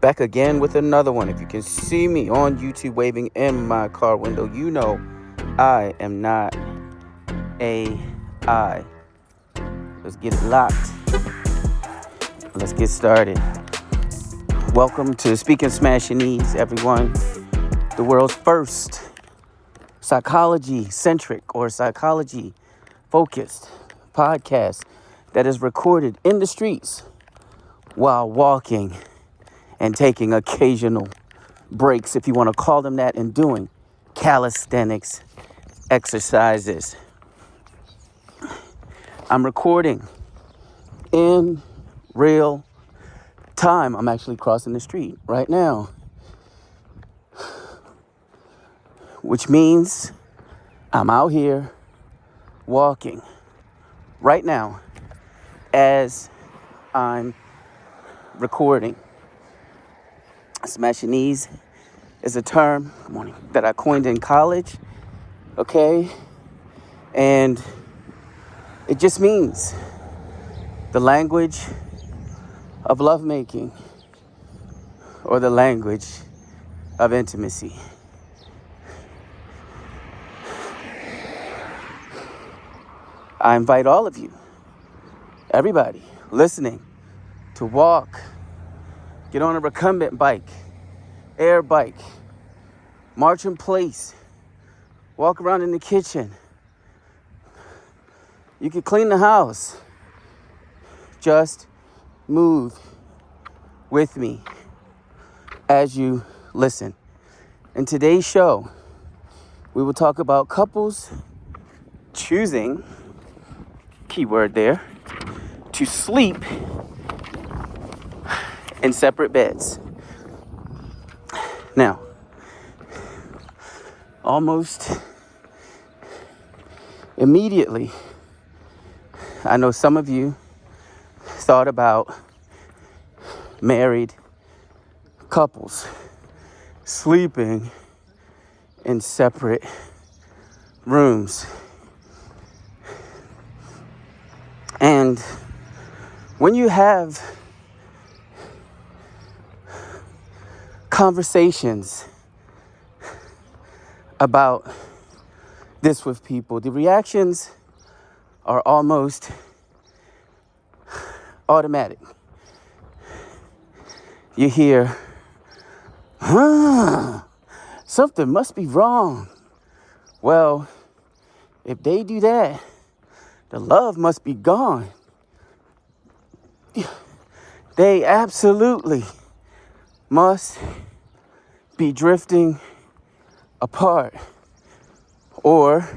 Back again with another one. If you can see me on YouTube waving in my car window, you know I am not AI. Let's get it locked. Let's get started. Welcome to Speaking Smashinese, everyone. The world's first psychology-centric or psychology-focused podcast that is recorded in the streets while walking and taking occasional breaks, if you want to call them that, and doing calisthenics exercises. I'm recording in real time. I'm actually crossing the street right now, which means I'm out here walking right now as I'm recording. Smashinese is a term that I coined in college, okay? And it just means the language of lovemaking or the language of intimacy. I invite all of you, everybody listening, to walk, get on a recumbent bike, air bike, march in place, walk around in the kitchen. You can clean the house. Just move with me as you listen. In today's show, we will talk about couples choosing, keyword there, to sleep in separate beds. Now, almost immediately, I know some of you thought about married couples sleeping in separate rooms. And when you have conversations about this with people, the reactions are almost automatic. You hear, something must be wrong. Well, if they do that, the love must be gone. They absolutely must be drifting apart. Or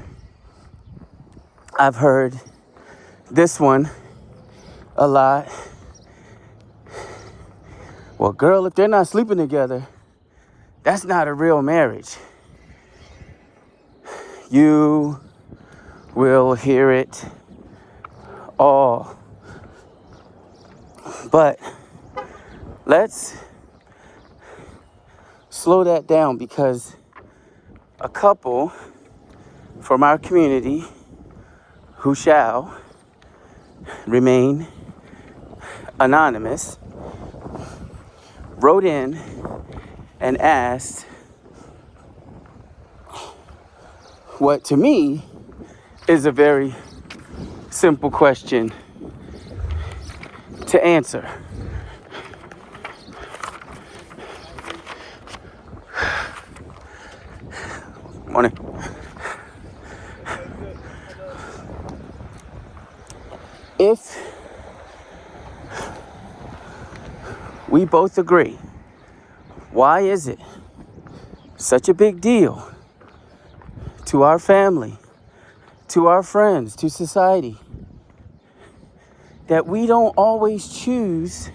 I've heard this one a lot. Well, girl, if they're not sleeping together, that's not a real marriage. You will hear it all. But let's slow that down, because a couple from our community who shall remain anonymous wrote in and asked what to me is a very simple question to answer. Morning. If we both agree, why is it such a big deal to our family, to our friends, to society, that we don't always choose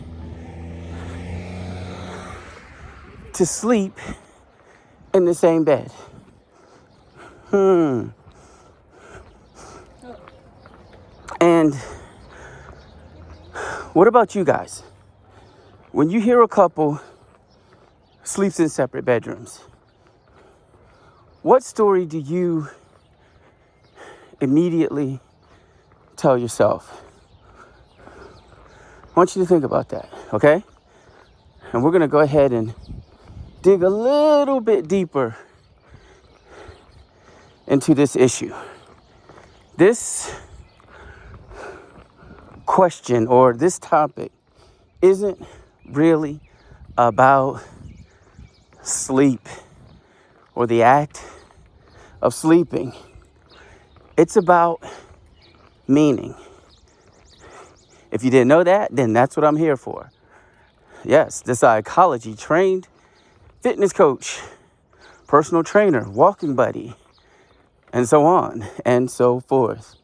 to sleep in the same bed? And what about you guys? When you hear a couple sleeps in separate bedrooms, what story do you immediately tell yourself? I want you to think about that, okay? And we're going to go ahead and dig a little bit deeper into this issue. This question or this topic isn't really about sleep or the act of sleeping. It's about meaning. If you didn't know that, then that's what I'm here for. Yes, the psychology trained fitness coach, personal trainer, walking buddy, and so on and so forth.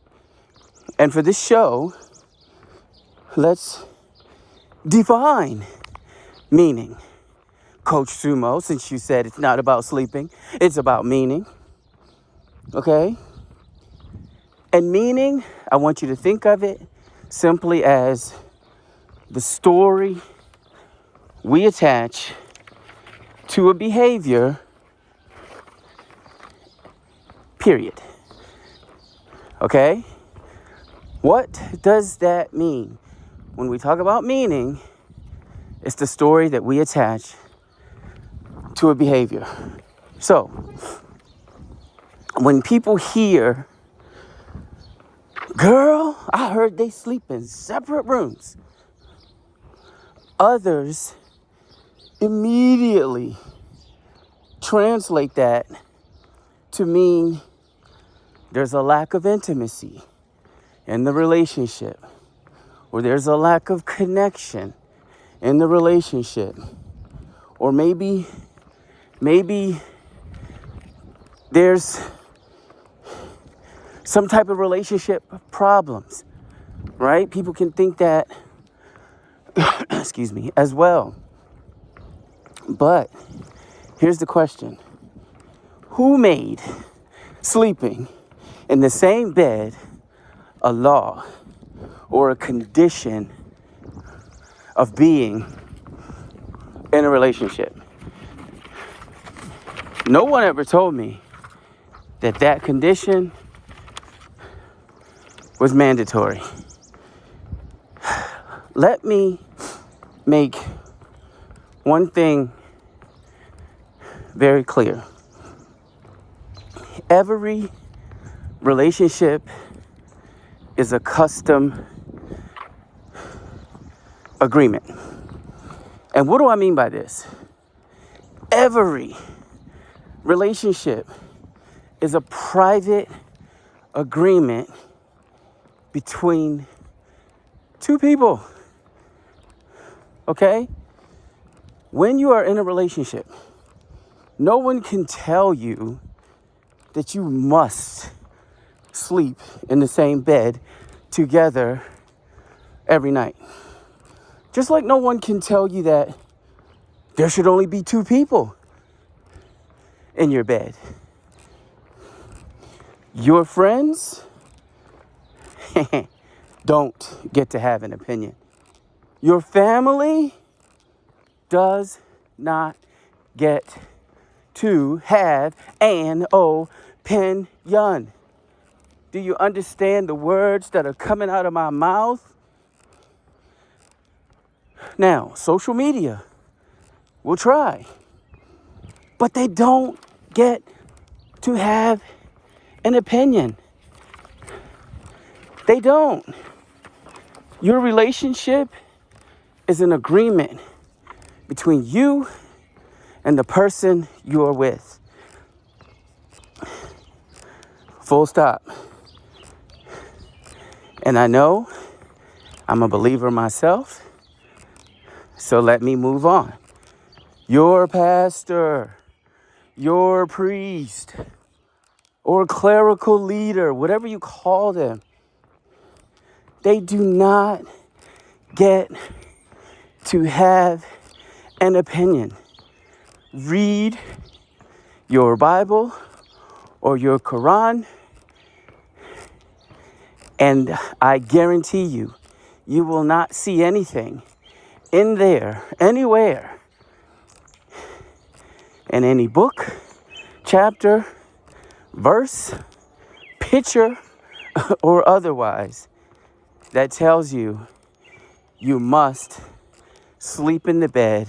And for this show, let's define meaning. Coach Sumo, since you said it's not about sleeping, it's about meaning. Okay? And meaning, I want you to think of it simply as the story we attach to a behavior, period. Okay? What does that mean? When we talk about meaning, it's the story that we attach to a behavior. So, when people hear, girl, I heard they sleep in separate rooms, others immediately translate that to mean there's a lack of intimacy in the relationship, or there's a lack of connection in the relationship, or maybe there's some type of relationship problems, right? People can think that, excuse me, as well. But here's the question. Who made sleeping in the same bed a law or a condition of being in a relationship? No one ever told me that that condition was mandatory. Let me make one thing very clear. Every relationship is a custom agreement. And what do I mean by this? Every relationship is a private agreement between two people. Okay? When you are in a relationship, no one can tell you that you must sleep in the same bed together every night. Just like no one can tell you that there should only be two people in your bed. Your friends don't get to have an opinion. Your family does not get to have an opinion. Do you understand the words that are coming out of my mouth? Now, social media will try, but they don't get to have an opinion. They don't. Your relationship is an agreement between you and the person you are with. Full stop. And I know I'm a believer myself, so let me move on. Your pastor, your priest, or clerical leader, whatever you call them, they do not get to have an opinion. Read your Bible or your Quran, and I guarantee you, you will not see anything in there, anywhere, in any book, chapter, verse, picture, or otherwise, that tells you you must sleep in the bed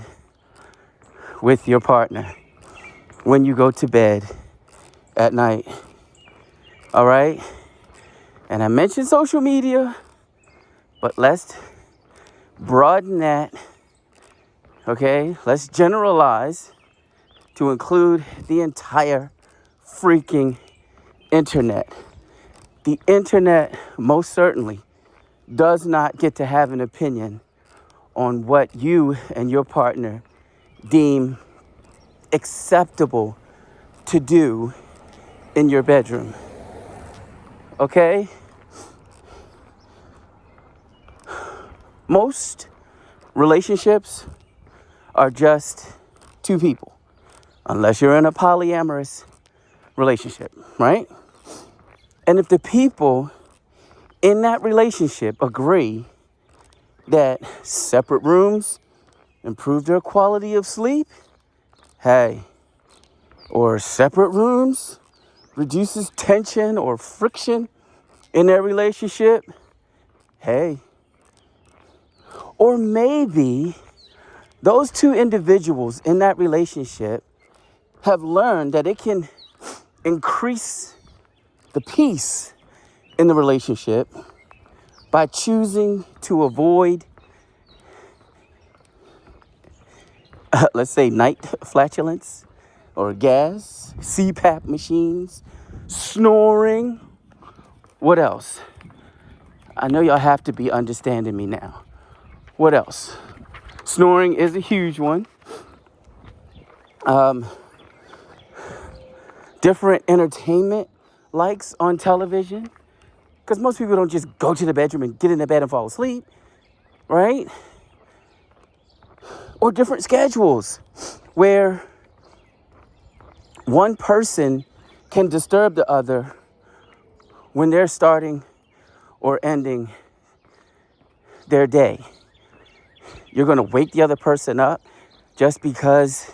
with your partner when you go to bed at night. All right? And I mentioned social media, but let's broaden that. Okay? Let's generalize to include the entire freaking internet. The internet most certainly does not get to have an opinion on what you and your partner deem acceptable to do in your bedroom. Okay? Most relationships are just two people, unless you're in a polyamorous relationship, right? And if the people in that relationship agree that separate rooms improve their quality of sleep, hey, or separate rooms reduces tension or friction in their relationship, hey. Or maybe those two individuals in that relationship have learned that it can increase the peace in the relationship by choosing to avoid, let's say, night flatulence or gas, CPAP machines, snoring. What else? I know y'all have to be understanding me now. What else? Snoring is a huge one. Different entertainment likes on television. Because most people don't just go to the bedroom and get in the bed and fall asleep, right? Or different schedules where one person can disturb the other when they're starting or ending their day. You're going to wake the other person up just because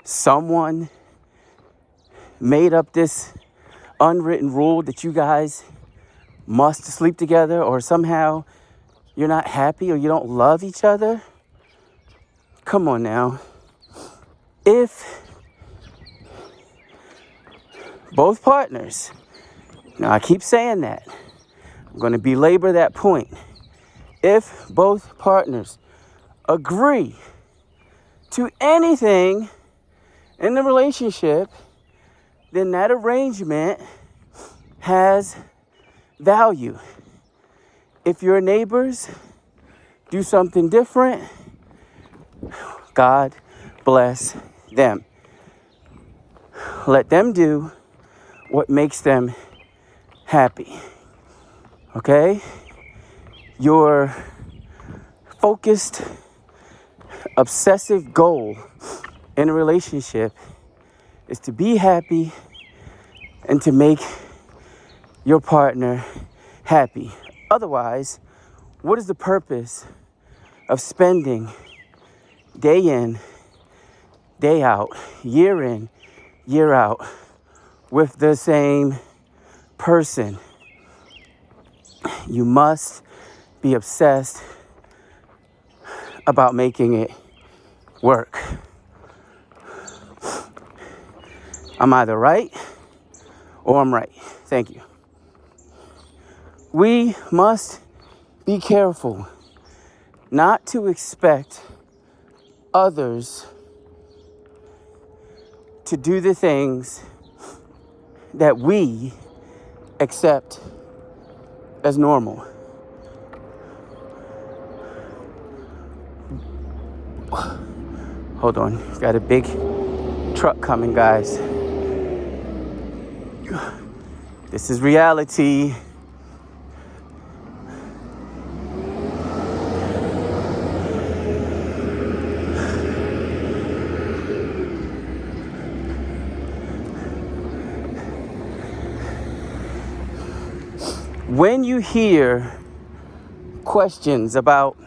someone made up this unwritten rule that you guys must sleep together, or somehow you're not happy or you don't love each other. Come on now. If both partners, now I keep saying that, I'm going to belabor that point. If both partners agree to anything in the relationship, then that arrangement has value. If your neighbors do something different, God bless them. Let them do what makes them happy. Okay? Your focused, obsessive goal in a relationship is to be happy and to make your partner happy. Otherwise, what is the purpose of spending day in, day out, year in, year out with the same person? You must be obsessed about making it work. I'm either right or I'm right. Thank you. We must be careful not to expect others to do the things that we accept as normal. Hold on, got a big truck coming, guys. This is reality. When you hear questions about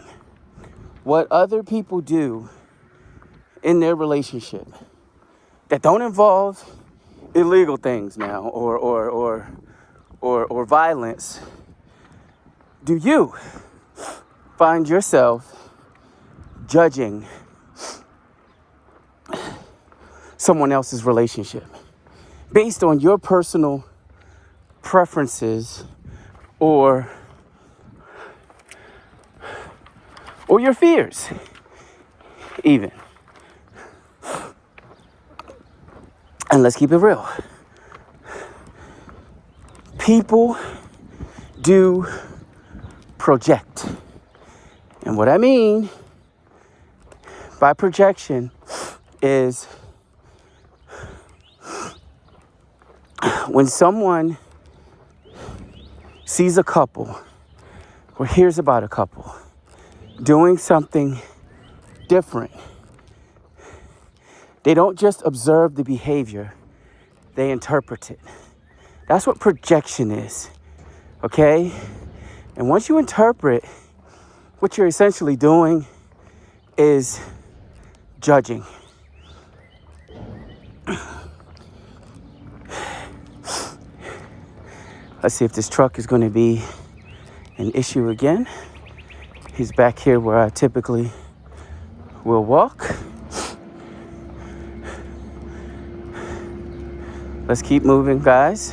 what other people do in their relationship that don't involve illegal things now or violence, do you find yourself judging someone else's relationship based on your personal preferences or your fears, even. And let's keep it real. People do project. And what I mean by projection is when someone sees a couple or hears about a couple doing something different, they don't just observe the behavior, they interpret it. That's what projection is, okay? And once you interpret, what you're essentially doing is judging. Let's see if this truck is going to be an issue again. He's back here where I typically will walk. Let's keep moving, guys.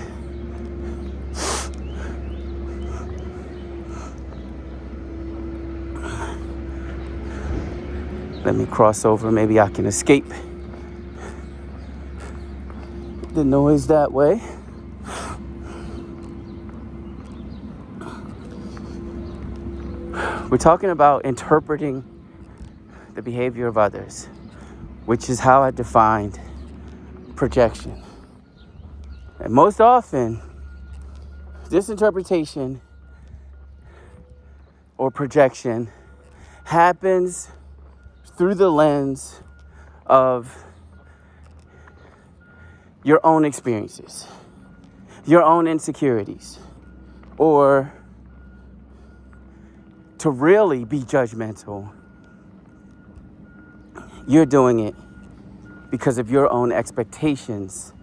Let me cross over. Maybe I can escape the noise that way. We're talking about interpreting the behavior of others, which is how I defined projection. And most often, this interpretation or projection happens through the lens of your own experiences, your own insecurities, or to really be judgmental, you're doing it because of your own expectations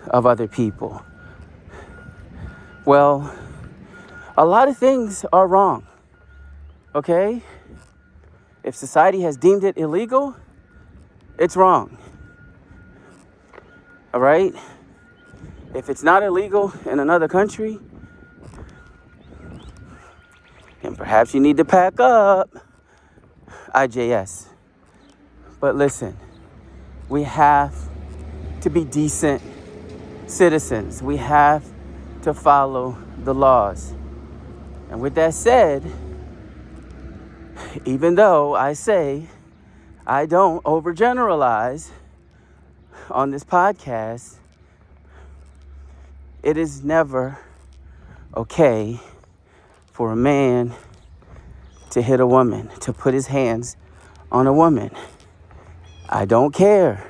of other people. Well, a lot of things are wrong, okay? If society has deemed it illegal, it's wrong. All right? If it's not illegal in another country, then perhaps you need to pack up. IJS. But listen, we have to be decent citizens. We have to follow the laws. And with that said, even though I say I don't overgeneralize on this podcast, it is never okay for a man to hit a woman, to put his hands on a woman. I don't care.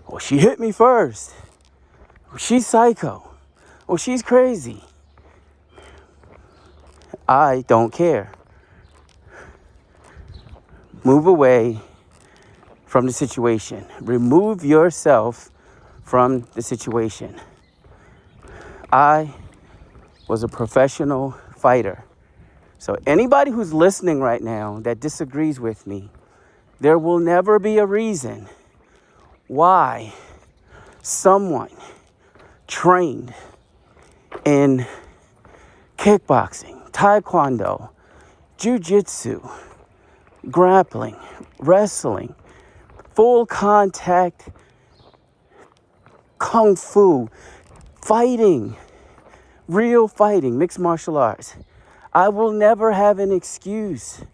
Well, she hit me first. Well, she's psycho. Well, she's crazy. I don't care. Move away from the situation. Remove yourself from the situation. I was a professional fighter. So anybody who's listening right now that disagrees with me, there will never be a reason why someone trained in kickboxing, taekwondo, jiu-jitsu, grappling, wrestling, full contact, kung fu, fighting, real fighting, mixed martial arts. I will never have an excuse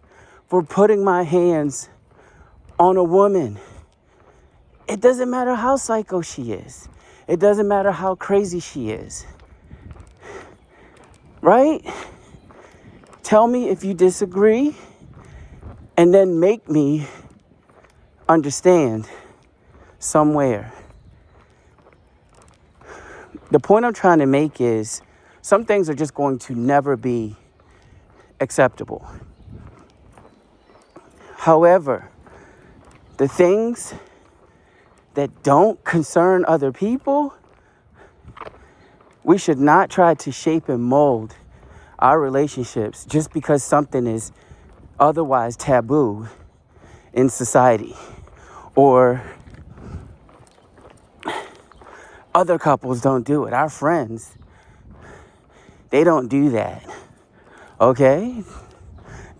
for putting my hands on a woman. It doesn't matter how psycho she is. It doesn't matter how crazy she is. Right? Tell me if you disagree, and then make me understand somewhere. The point I'm trying to make is some things are just going to never be acceptable. However, the things that don't concern other people, we should not try to shape and mold our relationships just because something is otherwise taboo in society or other couples don't do it. Our friends, they don't do that. Okay?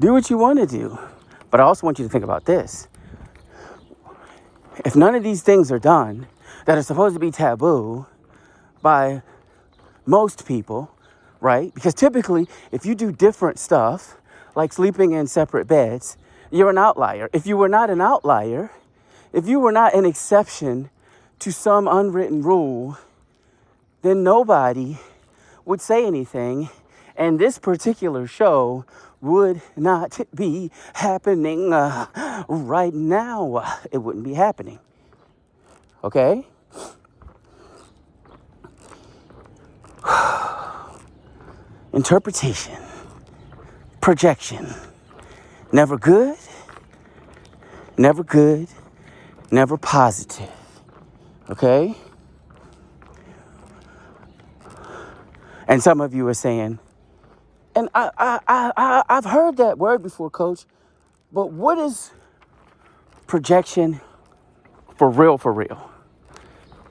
Do what you want to do. But I also want you to think about this. If none of these things are done that are supposed to be taboo by most people, right? Because typically, if you do different stuff, like sleeping in separate beds, you're an outlier. If you were not an outlier, if you were not an exception to some unwritten rule, then nobody would say anything, and this particular show would not be happening right now. It wouldn't be happening. Okay? Interpretation, projection, never good, never good, never positive. Okay? And some of you are saying, and I've heard that word before, Coach, but what is projection for real, for real?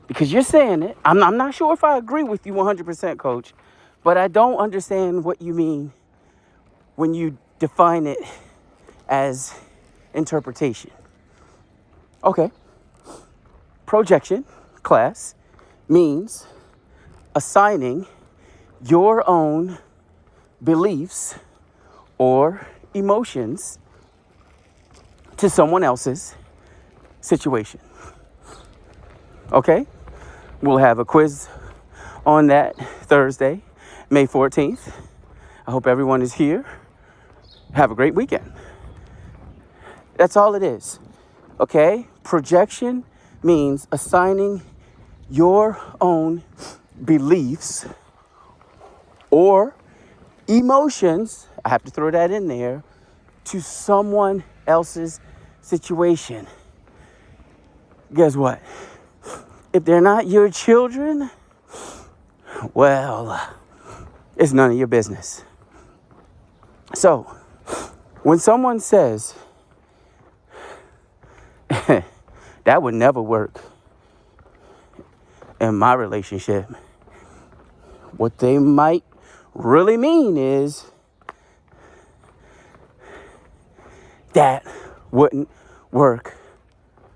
Because you're saying it. I'm not sure if I agree with you 100%, Coach, but I don't understand what you mean when you define it as interpretation. Okay. Projection, class, means assigning your own beliefs or emotions to someone else's situation. Okay? We'll have a quiz on that Thursday, May 14th. I hope everyone is here. Have a great weekend. That's all it is. Okay? Projection means assigning your own beliefs or emotions, I have to throw that in there, to someone else's situation. Guess what? If they're not your children, well, it's none of your business. So, when someone says, that would never work in my relationship, what they might really mean is that wouldn't work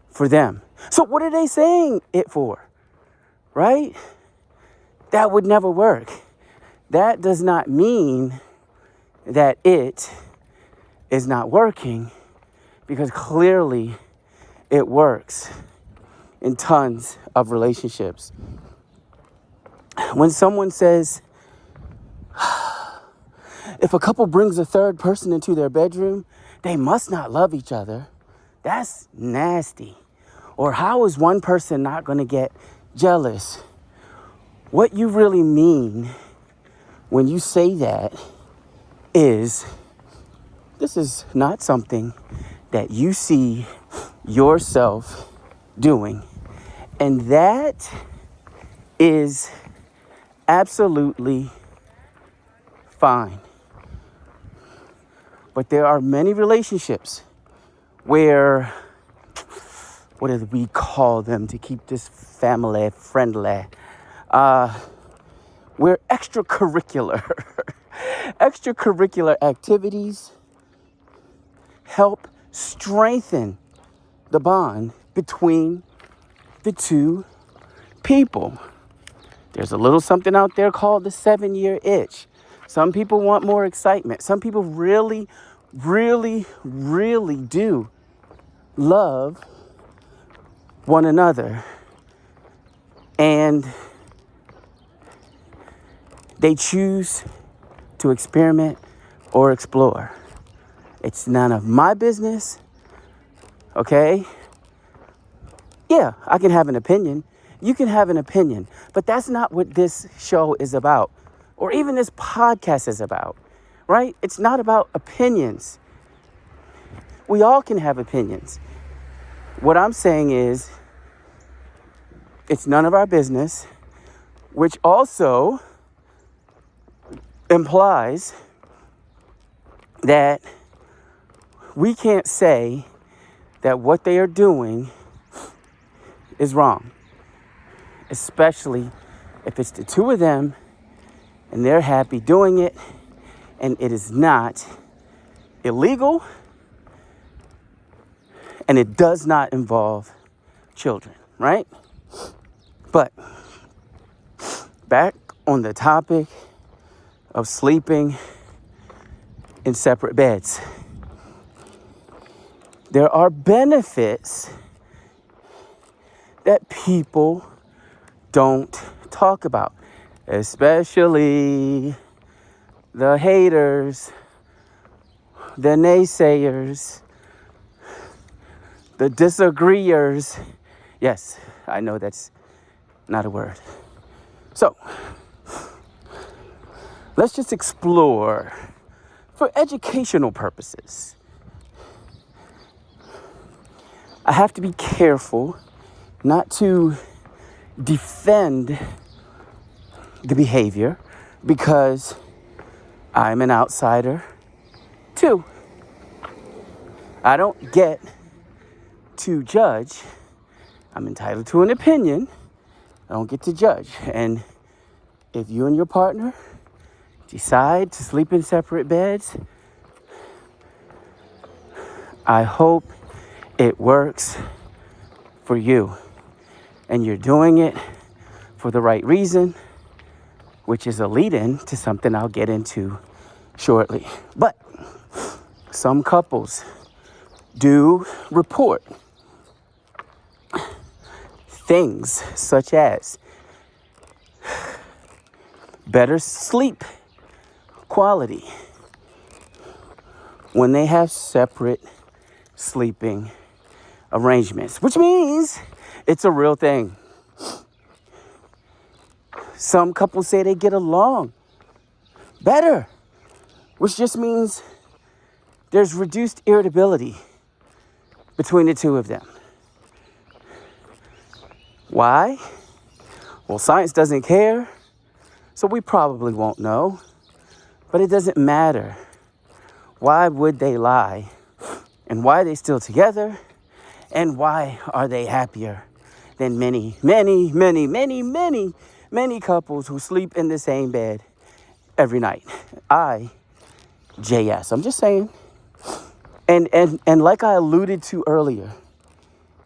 for them. So what are they saying it for? Right? That would never work. That does not mean that it is not working, because clearly it works in tons of relationships. When someone says, if a couple brings a third person into their bedroom, they must not love each other, that's nasty. Or how is one person not going to get jealous? What you really mean when you say that is, this is not something that you see yourself doing. And that is absolutely fine. But there are many relationships where, what do we call them to keep this family friendly? Where extracurricular activities help strengthen the bond between the two people. There's a little something out there called the 7-year itch. Some people want more excitement. Some people really, really, really do love one another. And they choose to experiment or explore. It's none of my business. Okay? Yeah, I can have an opinion. You can have an opinion. But that's not what this show is about, or even this podcast is about, right? It's not about opinions. We all can have opinions. What I'm saying is, it's none of our business, which also implies that we can't say that what they are doing is wrong. especially if it's the two of them and they're happy doing it and it is not illegal and it does not involve children, right? But back on the topic of sleeping in separate beds. There are benefits that people don't talk about, especially the haters, the naysayers, the disagreeers. Yes, I know that's not a word. So, let's just explore for educational purposes. I have to be careful not to defend the behavior because I'm an outsider too. I don't get to judge. I'm entitled to an opinion. I don't get to judge. And if you and your partner decide to sleep in separate beds, I hope it works for you. And you're doing it for the right reason, which is a lead-in to something I'll get into shortly. But some couples do report things such as better sleep quality when they have separate sleeping arrangements, which means it's a real thing. Some couples say they get along better, which just means there's reduced irritability between the two of them. Why? Well, science doesn't care, so we probably won't know, but it doesn't matter. Why would they lie? And why are they still together? And why are they happier than many couples who sleep in the same bed every night? I'm just saying. And like I alluded to earlier,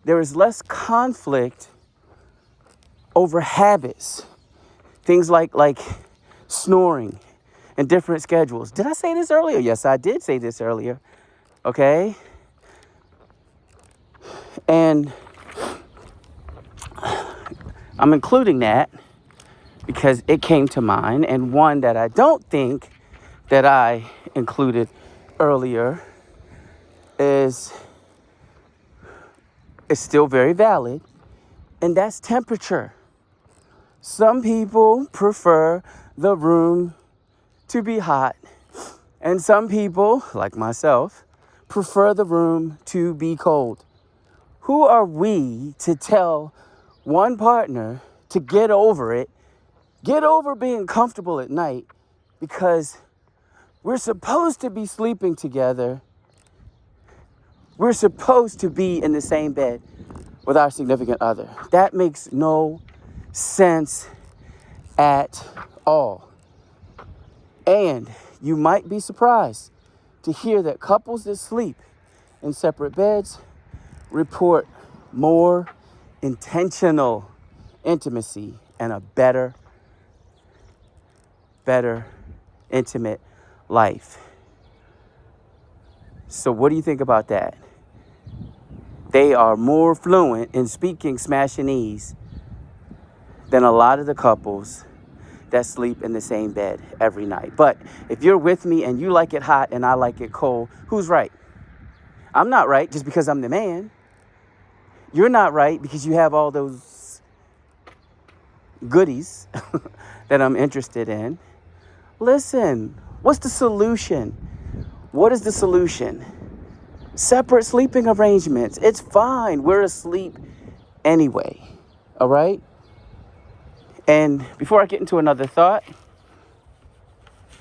there is less conflict over habits. Things like snoring and different schedules. Did I say this earlier? Yes, I did say this earlier. Okay? And I'm including that because it came to mind, and one that I don't think that I included earlier is still very valid, and that's temperature. Some people prefer the room to be hot, and some people, like myself, prefer the room to be cold. Who are we to tell one partner to get over it, get over being comfortable at night, because we're supposed to be sleeping together. We're supposed to be in the same bed with our significant other. That makes no sense at all. And you might be surprised to hear that couples that sleep in separate beds report more intentional intimacy and a better intimate life. So what do you think about that? They are more fluent in speaking Smashinese than a lot of the couples that sleep in the same bed every night. But if you're with me and you like it hot and I like it cold, who's right? I'm not right just because I'm the man. You're not right because you have all those goodies that I'm interested in. Listen, what's the solution? What is the solution? Separate sleeping arrangements. It's fine. We're asleep anyway. All right? And before I get into another thought,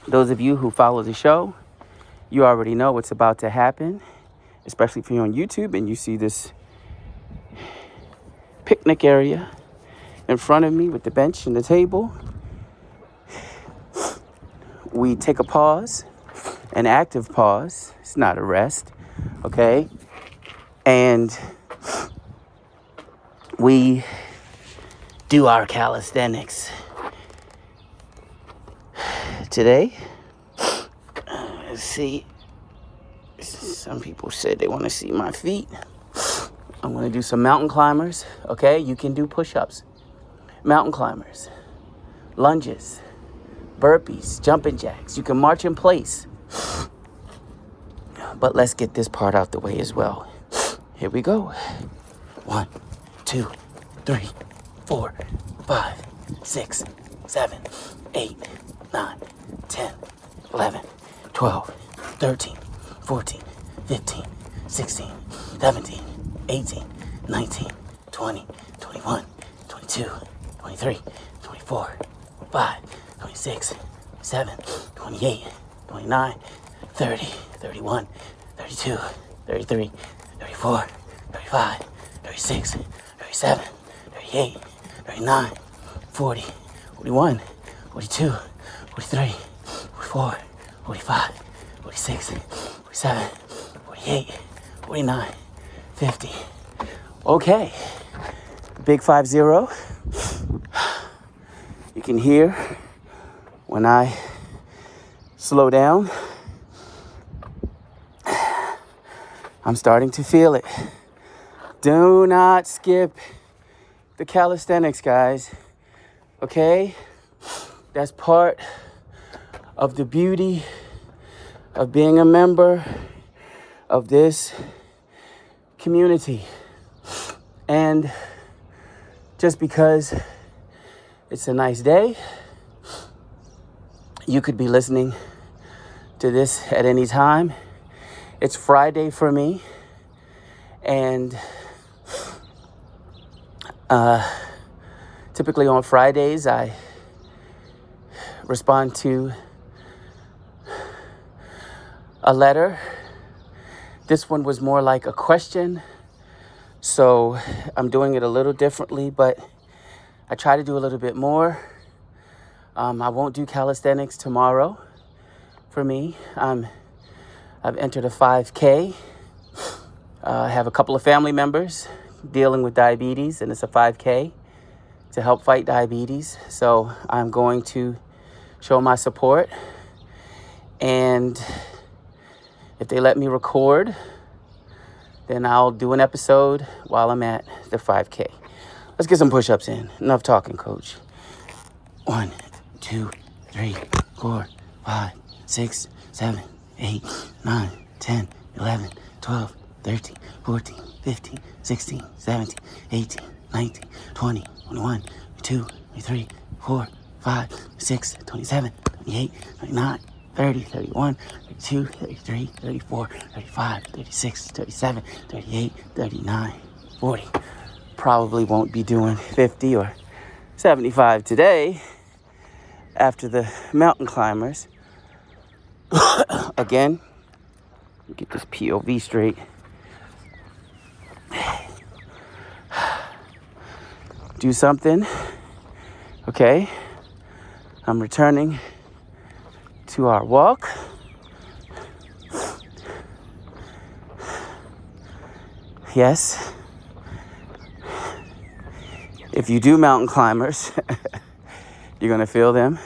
those of you who follow the show, you already know what's about to happen, especially if you're on YouTube and you see this picnic area in front of me with the bench and the table. We take a pause, an active pause. It's not a rest, okay? And we do our calisthenics. Today, let's see. Some people said they want to see my feet. I'm going to do some mountain climbers, okay? You can do push-ups, mountain climbers, lunges, burpees, jumping jacks. You can march in place. But let's get this part out the way as well. Here we go. 1, 2, 3, 4, 5, 6, 7, 8, 9, 10, 11, 12, 13, 14, 15, 16, 17, 18, 19, 20, 21, 22, 23, 24, 25, 26, 27, 28, 29, 30, 31, 32, 33, 34, 35, 36, 37, 38, 39, 40, 41, 42, 43, 44, 45, 46, 47, 48, 49, 50. Okay. Big 50. You can hear when I slow down, I'm starting to feel it. Do not skip the calisthenics, guys. Okay? That's part of the beauty of being a member of this community. And just because it's a nice day, you could be listening to this at any time. It's Friday for me, and typically on Fridays I respond to a letter. This one was more like a question, so I'm doing it a little differently, but I try to do a little bit more. I won't do calisthenics tomorrow for me. I've entered a 5K. I have a couple of family members dealing with diabetes, and it's a 5K to help fight diabetes. So I'm going to show my support, and if they let me record, then I'll do an episode while I'm at the 5K. Let's get some push-ups in. Enough talking, coach. 1, 2, 3, 4, 5, 6, 7, 8, 9, 10, 11, 12, 13, 14, 15, 16, 17, 18, 19, 20, 21, 22, 23, 4, 5, 6, 27, 28, 29, 30, 31, 32, 33, 34, 35, 36, 37, 38, 39, 40. Probably won't be doing 50 or 75 today after the mountain climbers. Again, get this POV straight. Do something. Okay. I'm returning to our walk. Yes. If you do mountain climbers, you're going to feel them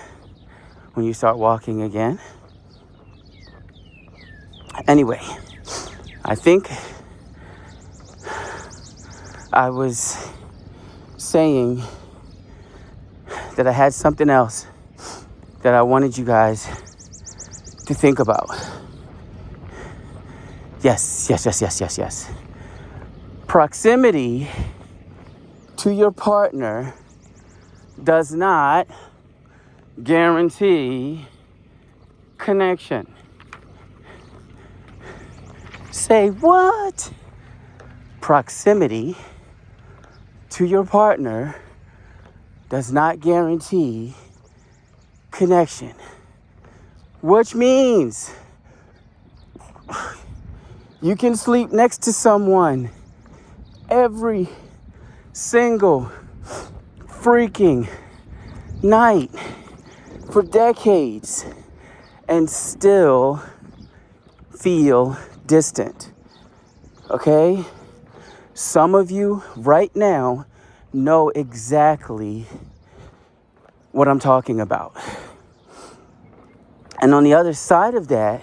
when you start walking again. Anyway, I think I was saying that I had something else that I wanted you guys to think about. Yes. Proximity to your partner does not guarantee connection. Say what? Proximity to your partner does not guarantee connection. Which means you can sleep next to someone every single freaking night for decades and still feel distant. Okay? Some of you right now know exactly what I'm talking about. And on the other side of that,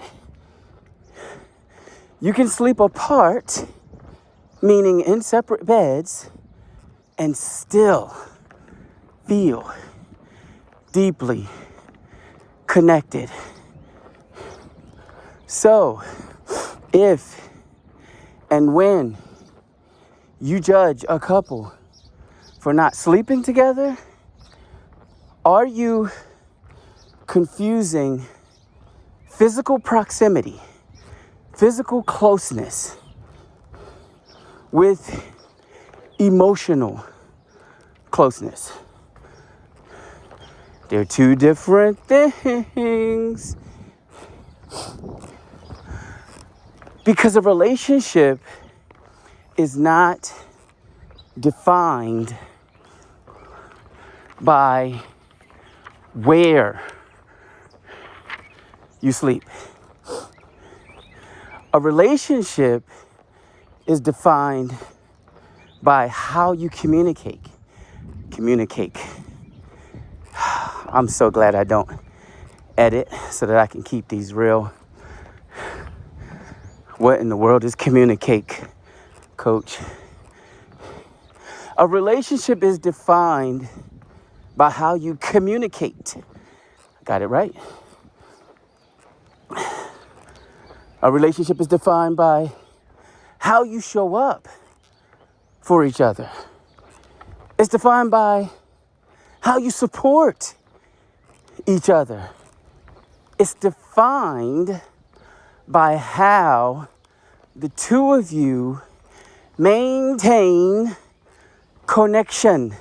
you can sleep apart, meaning in separate beds, and still feel deeply connected. So, if and when you judge a couple for not sleeping together, are you confusing physical proximity, physical closeness with emotional closeness? They're two different things. Because a relationship is not defined by where you sleep. A relationship is defined by how you communicate. I'm so glad I don't edit so that I can keep these real. What in the world is communicate, coach? A relationship is defined by how you communicate. Got it right? A relationship is defined by how you show up for each other. It's defined by how you support each other. It's defined by how the two of you maintain connection.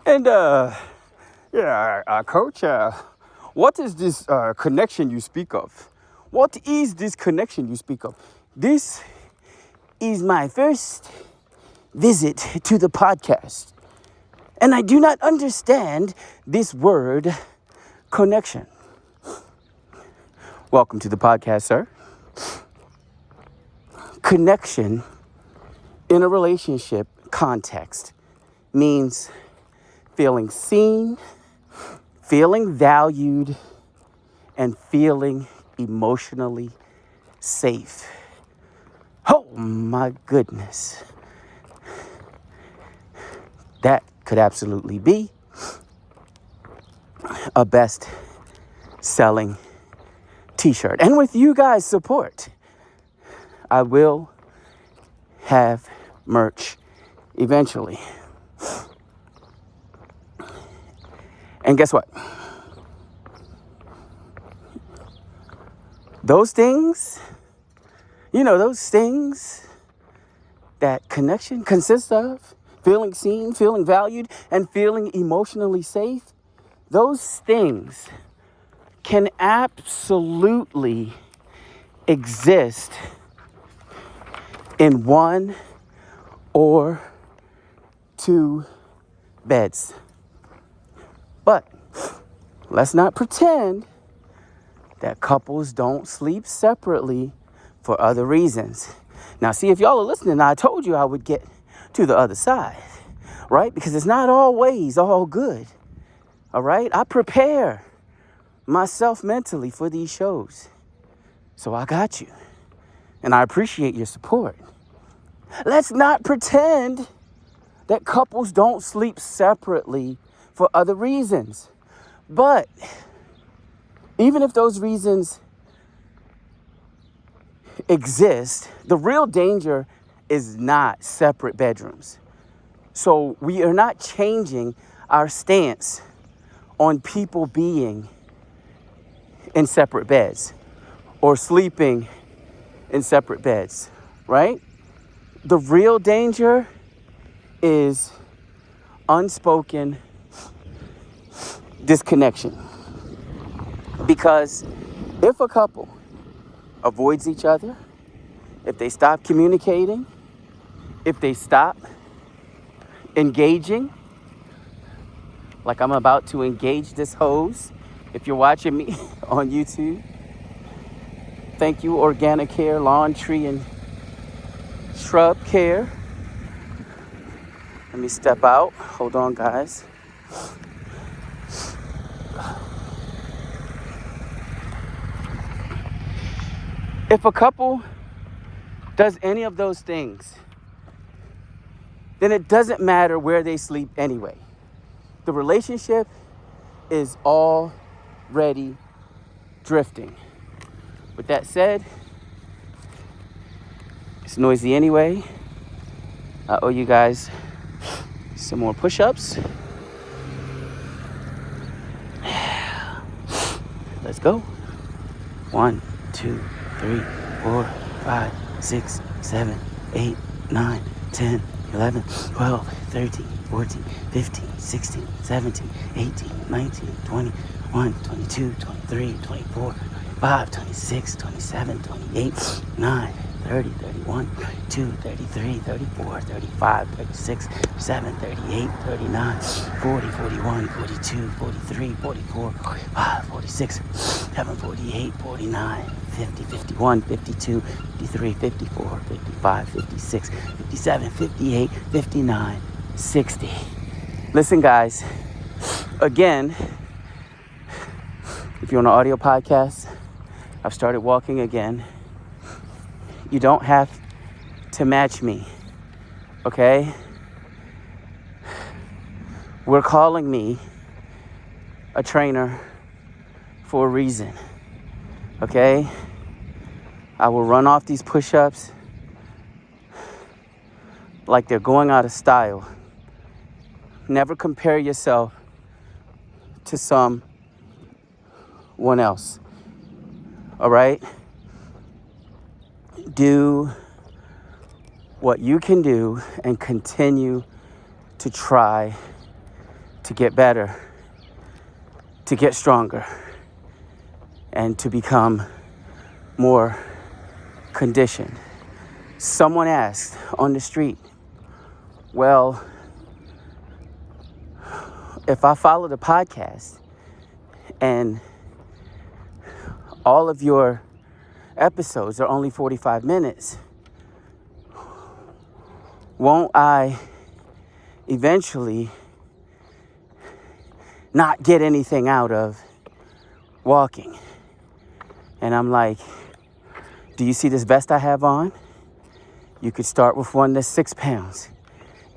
And coach, what is this connection you speak of? What is this connection you speak of? This is my first visit to the podcast, and I do not understand this word connection. Welcome to the podcast, sir. Connection in a relationship context means feeling seen, feeling valued, and feeling emotionally safe. Oh my goodness. That could absolutely be a best-selling t-shirt. And with you guys' support, I will have merch eventually. And guess what? Those things, those things that connection consists of, feeling seen, feeling valued, and feeling emotionally safe, those things can absolutely exist in one or two beds. But let's not pretend that couples don't sleep separately for other reasons. Now, see, if y'all are listening, I told you I would get to the other side, right? Because it's not always all good, all right? I prepare myself mentally for these shows, so I got you, and I appreciate your support. Let's not pretend that couples don't sleep separately for other reasons. But even if those reasons exist, the real danger is not separate bedrooms. So we are not changing our stance on people being in separate beds or sleeping in separate beds, right? The real danger is unspoken disconnection. Because if a couple avoids each other, if they stop communicating, if they stop engaging, like I'm about to engage this hose. If you're watching me on YouTube, thank you, Organic Care, Lawn, Tree, and Shrub Care. Let me step out. Hold on, guys. If a couple does any of those things, then it doesn't matter where they sleep anyway. The relationship is already drifting. With that said, it's noisy anyway. I owe you guys some more push-ups. Let's go. 1, 2, 3, 4, 5, 6, 7, 8, 9, 10, 11, 12, 13, 14, 15, 16, 17, 18, 19, 20, 21, 22, 23, 24, 25, 26, 27, 28, 9, 30, 31, 32, 33, 34, 35, 36, 37, 38, 39, 40, 41, 42, 43, 44, 45, 46, 47, 48, 49, 50, 51, 52, 53, 54, 55, 56, 57, 58, 59, 60. Listen, guys, again, if you're on an audio podcast, I've started walking again. You don't have to match me, okay? We're calling me a trainer for a reason, okay? I will run off these push-ups like they're going out of style. Never compare yourself to someone else, all right? Do what you can do and continue to try to get better, to get stronger, and to become more conditioned. Someone asked on the street, well, if I follow the podcast and all of your episodes are only 45 minutes, won't I eventually not get anything out of walking? And I'm like, do you see this vest I have on? You could start with one that's 6 pounds,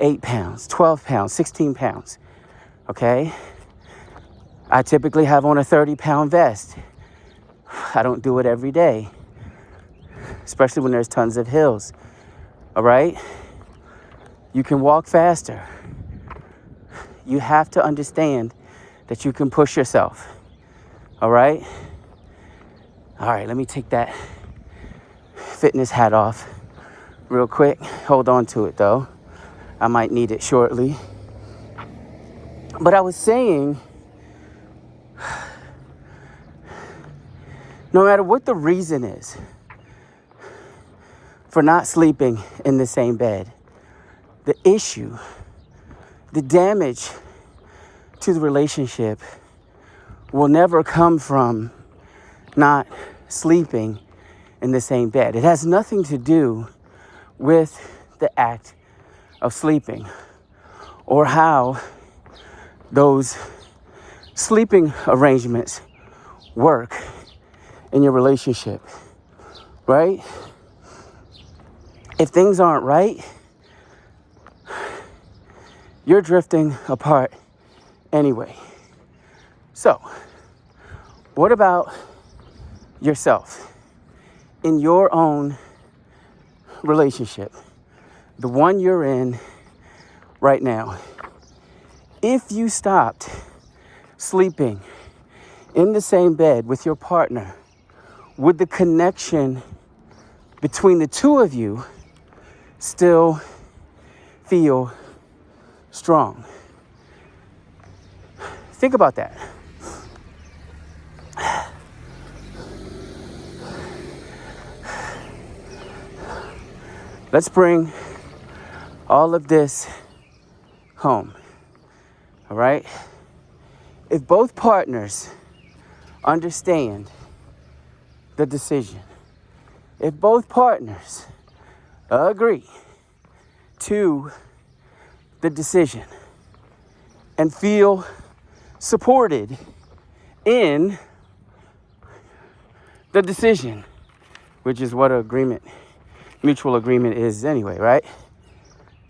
8 pounds, 12 pounds, 16 pounds, okay? I typically have on a 30-pound vest. I don't do it every day, especially when there's tons of hills, all right? You can walk faster. You have to understand that you can push yourself, all right? All right, let me take that fitness hat off real quick. Hold on to it, though. I might need it shortly. But I was saying, no matter what the reason is for not sleeping in the same bed, the issue, the damage to the relationship will never come from not sleeping in the same bed. It has nothing to do with the act of sleeping or how those sleeping arrangements work in your relationship, right? If things aren't right, you're drifting apart anyway. So, what about yourself in your own relationship, the one you're in right now? If you stopped sleeping in the same bed with your partner, would the connection between the two of you still feel strong? Think about that. Let's bring all of this home, all right? If both partners understand the decision, if both partners agree to the decision and feel supported in the decision, which is what mutual agreement is anyway, right?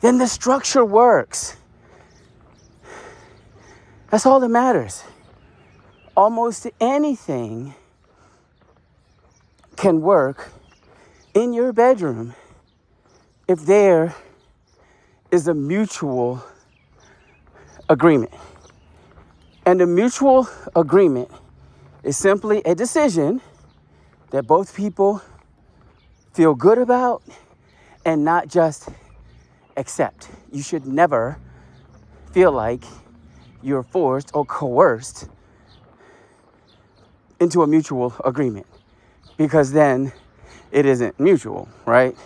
Then the structure works. That's all that matters. Almost anything can work in your bedroom if there is a mutual agreement. And a mutual agreement is simply a decision that both people feel good about and not just accept. You should never feel like you're forced or coerced into a mutual agreement, because then it isn't mutual, right?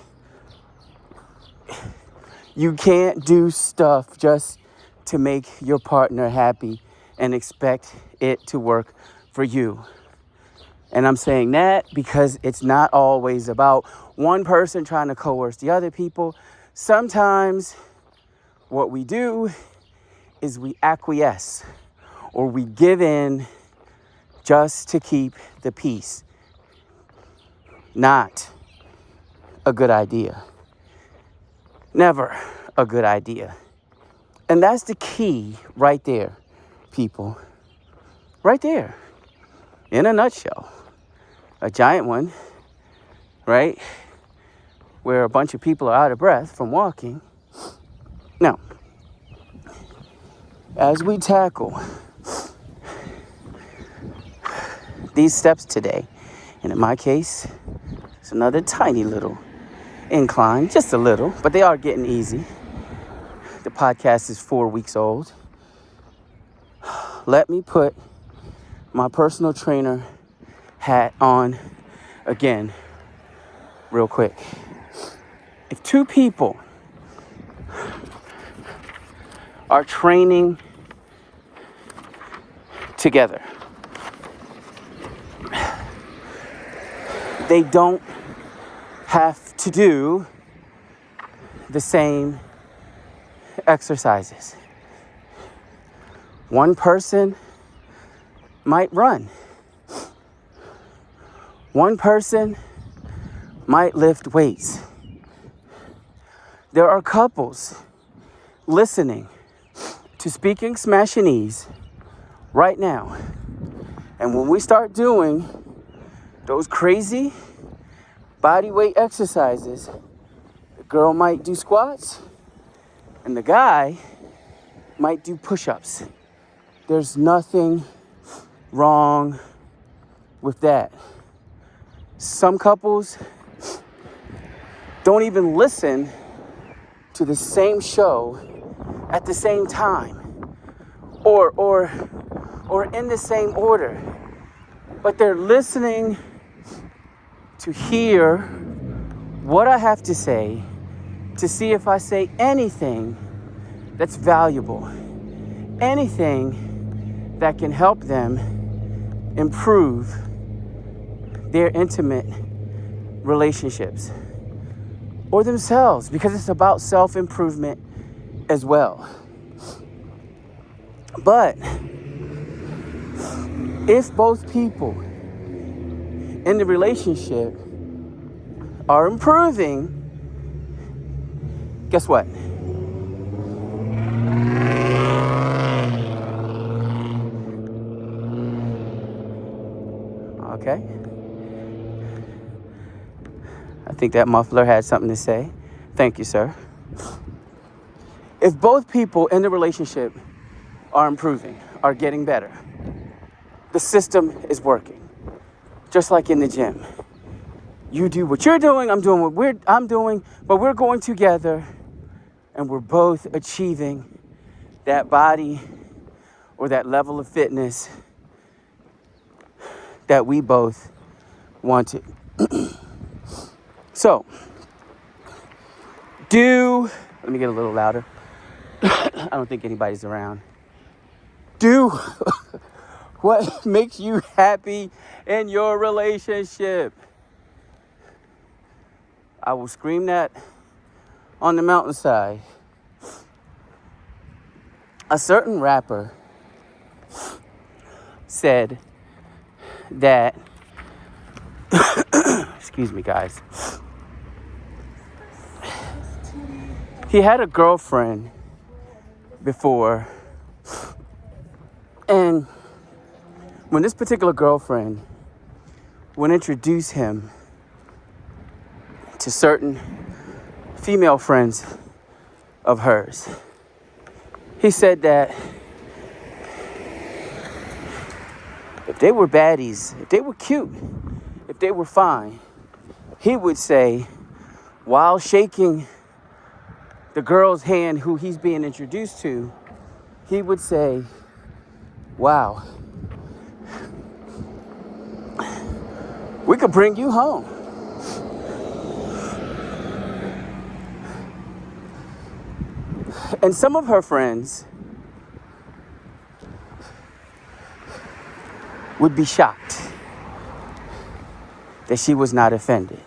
You can't do stuff just to make your partner happy and expect it to work for you. And I'm saying that because it's not always about one person trying to coerce the other people. Sometimes what we do is we acquiesce or we give in just to keep the peace. Not a good idea. Never a good idea. And that's the key right there, people. Right there. In a nutshell. A giant one, right? Where a bunch of people are out of breath from walking. Now, as we tackle these steps today, and in my case, it's another tiny little incline, just a little, but they are getting easy. The podcast is 4 weeks old. Let me put my personal trainer hat on again, real quick. If two people are training together, they don't have to do the same exercises. One person might run. One person might lift weights. There are couples listening to Speaking Smashinese right now. And when we start doing those crazy body weight exercises, the girl might do squats and the guy might do push-ups. There's nothing wrong with that. Some couples don't even listen to the same show at the same time or in the same order, but they're listening to hear what I have to say, to see if I say anything that's valuable, anything that can help them improve their intimate relationships or themselves, because it's about self-improvement as well. But if both people in the relationship are improving, guess what? Okay. I think that muffler had something to say. Thank you, sir. If both people in the relationship are improving, are getting better, the system is working. Just like in the gym. You do what you're doing, I'm doing what I'm doing, but we're going together and we're both achieving that body or that level of fitness that we both wanted. So, let me get a little louder. I don't think anybody's around. Do what makes you happy in your relationship. I will scream that on the mountainside. A certain rapper said that, excuse me, guys. He had a girlfriend before, and when this particular girlfriend would introduce him to certain female friends of hers, he said that if they were baddies, if they were cute, if they were fine, he would say, while shaking the girl's hand who he's being introduced to, he would say, wow, we could bring you home. And some of her friends would be shocked that she was not offended.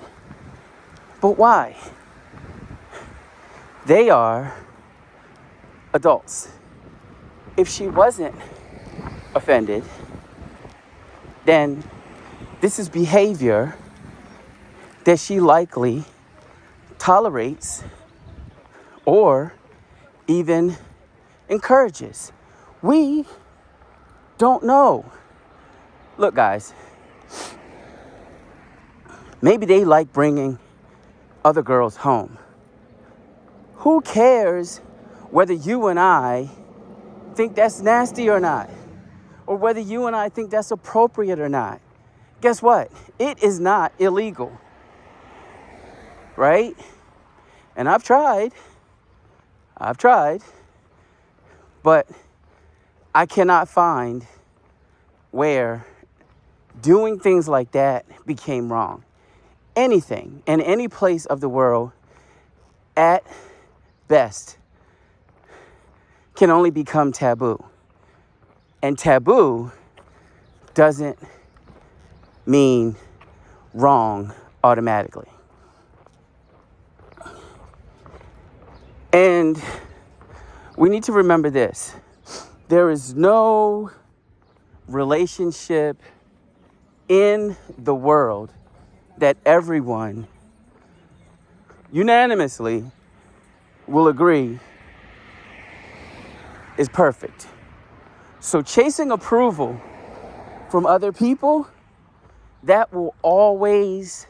But why? They are adults. If she wasn't offended, then this is behavior that she likely tolerates or even encourages. We don't know. Look, guys, maybe they like bringing other girls home. Who cares whether you and I think that's nasty or not? Or whether you and I think that's appropriate or not? Guess what? It is not illegal. Right? And I've tried, but I cannot find where doing things like that became wrong. Anything in any place of the world, at best, can only become taboo. And taboo doesn't mean wrong automatically. And we need to remember this. There is no relationship in the world that everyone unanimously will agree is perfect. So chasing approval from other people, that will always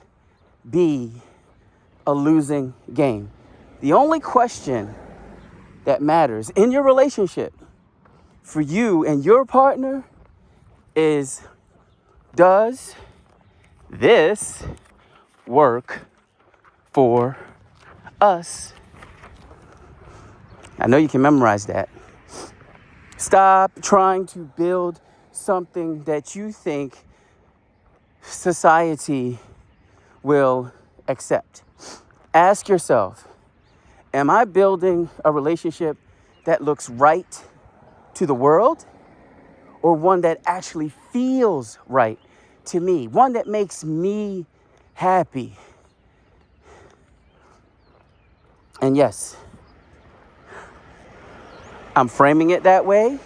be a losing game. The only question that matters in your relationship for you and your partner is, does this work for us? I know you can memorize that. Stop trying to build something that you think society will accept. Ask yourself, am I building a relationship that looks right to the world, or one that actually feels right to me, one that makes me happy? And yes, I'm framing it that way,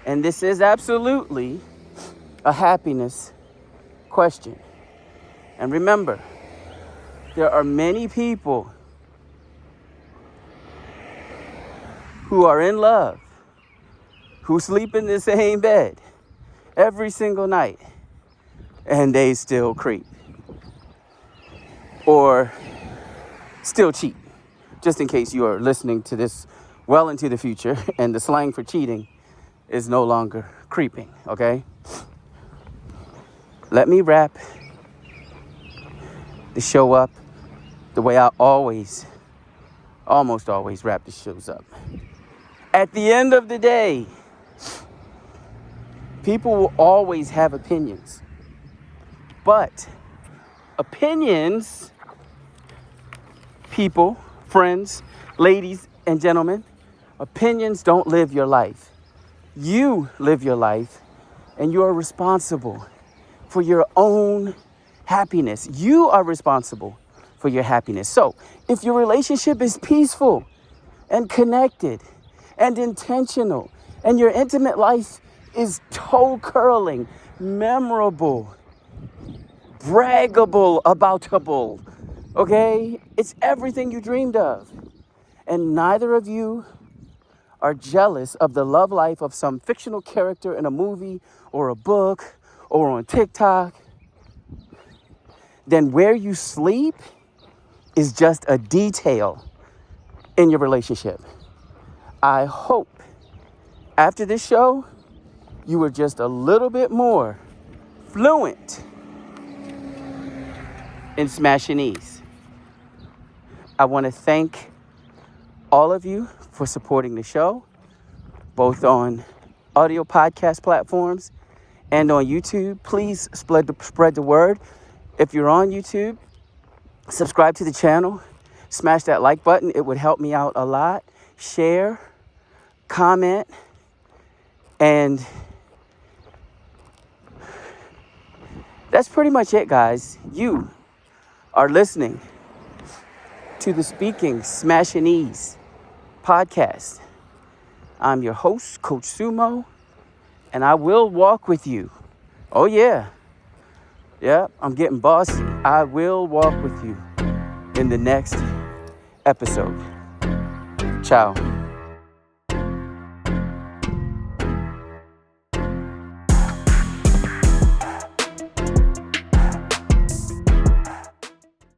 and this is absolutely a happiness question. And remember, there are many people who are in love, who sleep in the same bed every single night, and they still creep or still cheat. Just in case you are listening to this well into the future and the slang for cheating is no longer creeping, okay? Let me wrap the show up the way I almost always wrap the shows up. At the end of the day, people will always have opinions. But opinions, people, friends, ladies and gentlemen, opinions don't live your life. You live your life and you are responsible for your own happiness. You are responsible for your happiness. So if your relationship is peaceful and connected and intentional, and your intimate life is toe curling, memorable, braggable, aboutable, okay? It's everything you dreamed of. And neither of you are jealous of the love life of some fictional character in a movie or a book or on TikTok, then where you sleep is just a detail in your relationship. I hope after this show, you were just a little bit more fluent in Smashinese. I want to thank all of you for supporting the show, both on audio podcast platforms and on YouTube. Please spread the word. If you're on YouTube, subscribe to the channel, smash that like button. It would help me out a lot. Share, comment, and that's pretty much it, guys. You are listening to the Speaking Smashinese podcast. I'm your host, Coach Sumo, and I will walk with you. Oh, yeah. Yeah, I'm getting bossy. I will walk with you in the next episode. Ciao.